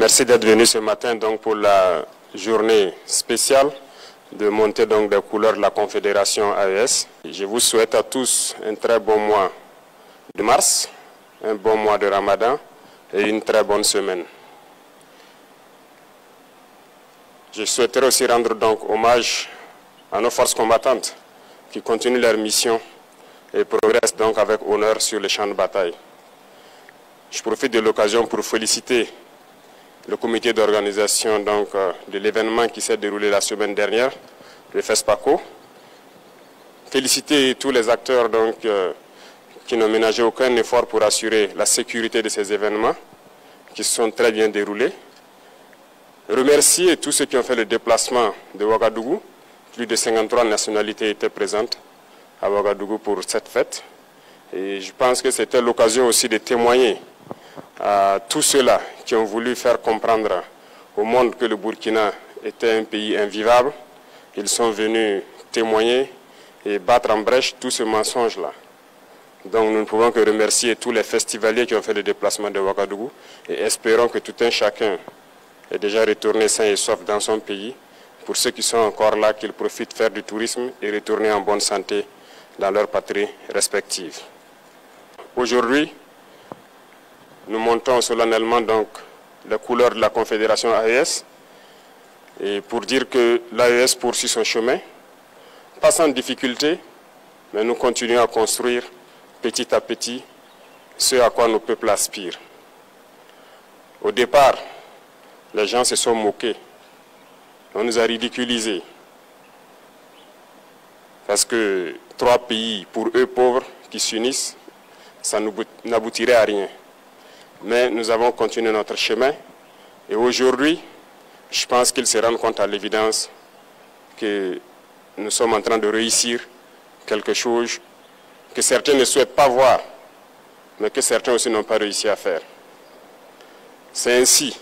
Merci d'être venu ce matin donc, pour la journée spéciale de montée donc, des couleurs de la Confédération AES. Je vous souhaite à tous un très bon mois de mars, un bon mois de Ramadan et une très bonne semaine. Je souhaiterais aussi rendre donc hommage à nos forces combattantes qui continuent leur mission et progressent donc avec honneur sur les champs de bataille. Je profite de l'occasion pour féliciter le comité d'organisation de l'événement qui s'est déroulé la semaine dernière, le FESPACO. Féliciter tous les acteurs qui n'ont ménagé aucun effort pour assurer la sécurité de ces événements qui se sont très bien déroulés. Remercier tous ceux qui ont fait le déplacement de Ouagadougou. Plus de 53 nationalités étaient présentes à Ouagadougou pour cette fête. Et je pense que c'était l'occasion aussi de témoigner à tous ceux-là qui ont voulu faire comprendre au monde que le Burkina était un pays invivable. Ils sont venus témoigner et battre en brèche tout ce mensonge-là. Donc nous ne pouvons que remercier tous les festivaliers qui ont fait le déplacement de Ouagadougou et espérons que tout un chacun est déjà retourné sain et sauf dans son pays. Pour ceux qui sont encore là, qu'ils profitent faire du tourisme et retourner en bonne santé dans leur patrie respective. Aujourd'hui, nous montons solennellement donc les couleurs de la Confédération AES et pour dire que l'AES poursuit son chemin, pas sans difficulté, mais nous continuons à construire petit à petit ce à quoi nos peuples aspirent. Au départ, les gens se sont moqués, on nous a ridiculisés parce que 3 pays, pour eux pauvres, qui s'unissent, ça n'aboutirait à rien. Mais nous avons continué notre chemin et aujourd'hui, je pense qu'ils se rendent compte à l'évidence que nous sommes en train de réussir quelque chose que certains ne souhaitent pas voir, mais que certains aussi n'ont pas réussi à faire. C'est ainsi,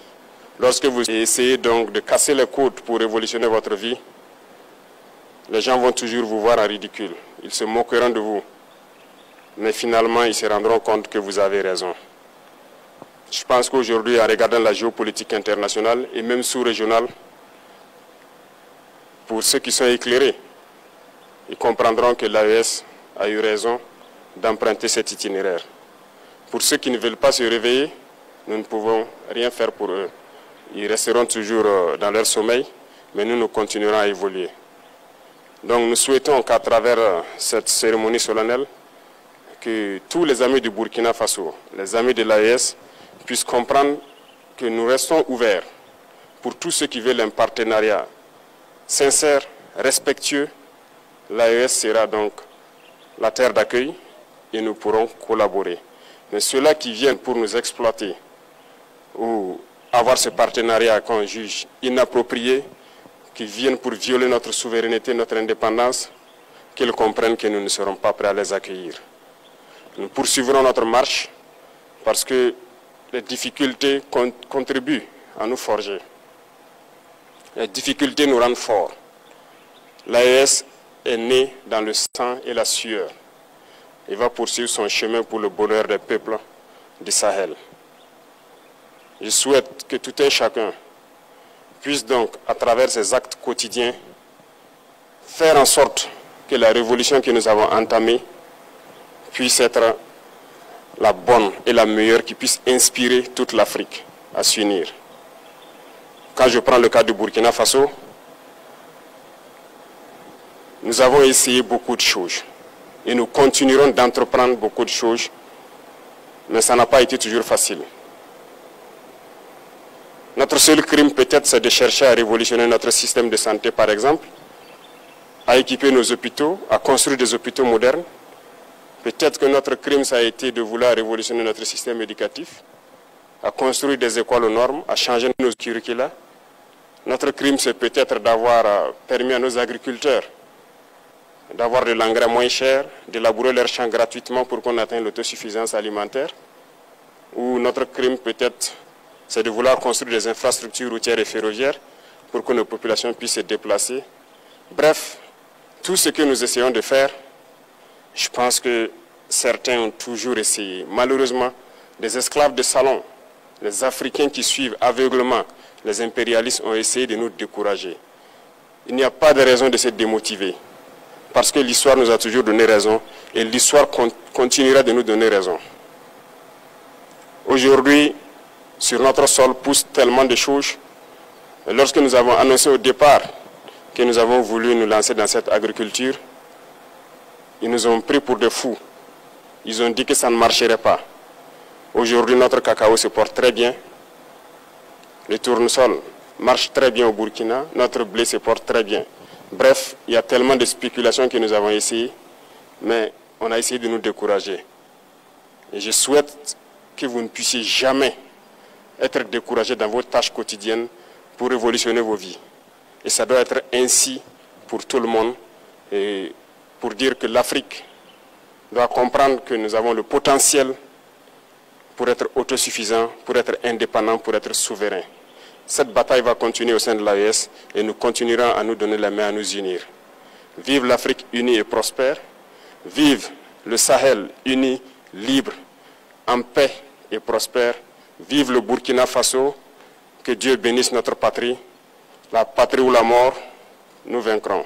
lorsque vous essayez donc de casser les codes pour révolutionner votre vie, les gens vont toujours vous voir en ridicule. Ils se moqueront de vous, mais finalement ils se rendront compte que vous avez raison. Je pense qu'aujourd'hui, en regardant la géopolitique internationale et même sous-régionale, pour ceux qui sont éclairés, ils comprendront que l'AES a eu raison d'emprunter cet itinéraire. Pour ceux qui ne veulent pas se réveiller, nous ne pouvons rien faire pour eux. Ils resteront toujours dans leur sommeil, mais nous continuerons à évoluer. Donc nous souhaitons qu'à travers cette cérémonie solennelle, que tous les amis du Burkina Faso, les amis de l'AES, puissent comprendre que nous restons ouverts pour tous ceux qui veulent un partenariat sincère, respectueux. L'AES sera donc la terre d'accueil et nous pourrons collaborer. Mais ceux-là qui viennent pour nous exploiter ou avoir ce partenariat qu'on juge inapproprié, qui viennent pour violer notre souveraineté, notre indépendance, qu'ils comprennent que nous ne serons pas prêts à les accueillir. Nous poursuivrons notre marche parce que les difficultés contribuent à nous forger. Les difficultés nous rendent forts. L'AES est né dans le sang et la sueur. Il va poursuivre son chemin pour le bonheur des peuples du Sahel. Je souhaite que tout un chacun puisse donc, à travers ses actes quotidiens, faire en sorte que la révolution que nous avons entamée puisse être la bonne et la meilleure, qui puisse inspirer toute l'Afrique à s'unir. Quand je prends le cas du Burkina Faso, nous avons essayé beaucoup de choses et nous continuerons d'entreprendre beaucoup de choses, mais ça n'a pas été toujours facile. Notre seul crime peut-être, c'est de chercher à révolutionner notre système de santé, par exemple, à équiper nos hôpitaux, à construire des hôpitaux modernes. Peut-être que notre crime, ça a été de vouloir révolutionner notre système éducatif, à construire des écoles aux normes, à changer nos curricula. Notre crime, c'est peut-être d'avoir permis à nos agriculteurs d'avoir de l'engrais moins cher, de labourer leurs champs gratuitement pour qu'on atteigne l'autosuffisance alimentaire. Ou notre crime, peut-être, c'est de vouloir construire des infrastructures routières et ferroviaires pour que nos populations puissent se déplacer. Bref, tout ce que nous essayons de faire, je pense que certains ont toujours essayé. Malheureusement, des esclaves de salon les Africains qui suivent aveuglement les impérialistes ont essayé de nous décourager. Il n'y a pas de raison de se démotiver, parce que l'histoire nous a toujours donné raison et l'histoire continuera de nous donner raison. Aujourd'hui, sur notre sol poussent tellement de choses. Et lorsque nous avons annoncé au départ que nous avons voulu nous lancer dans cette agriculture, ils nous ont pris pour des fous. Ils ont dit que ça ne marcherait pas. Aujourd'hui, notre cacao se porte très bien. Le tournesol marche très bien au Burkina. Notre blé se porte très bien. Bref, il y a tellement de spéculations que nous avons essayé, mais on a essayé de nous décourager. Et je souhaite que vous ne puissiez jamais être découragés dans vos tâches quotidiennes pour révolutionner vos vies. Et ça doit être ainsi pour tout le monde, et pour dire que l'Afrique doit comprendre que nous avons le potentiel pour être autosuffisant, pour être indépendant, pour être souverain. Cette bataille va continuer au sein de l'AES et nous continuerons à nous donner la main, à nous unir. Vive l'Afrique unie et prospère. Vive le Sahel uni, libre, en paix et prospère. Vive le Burkina Faso. Que Dieu bénisse notre patrie. La patrie ou la mort, nous vaincrons.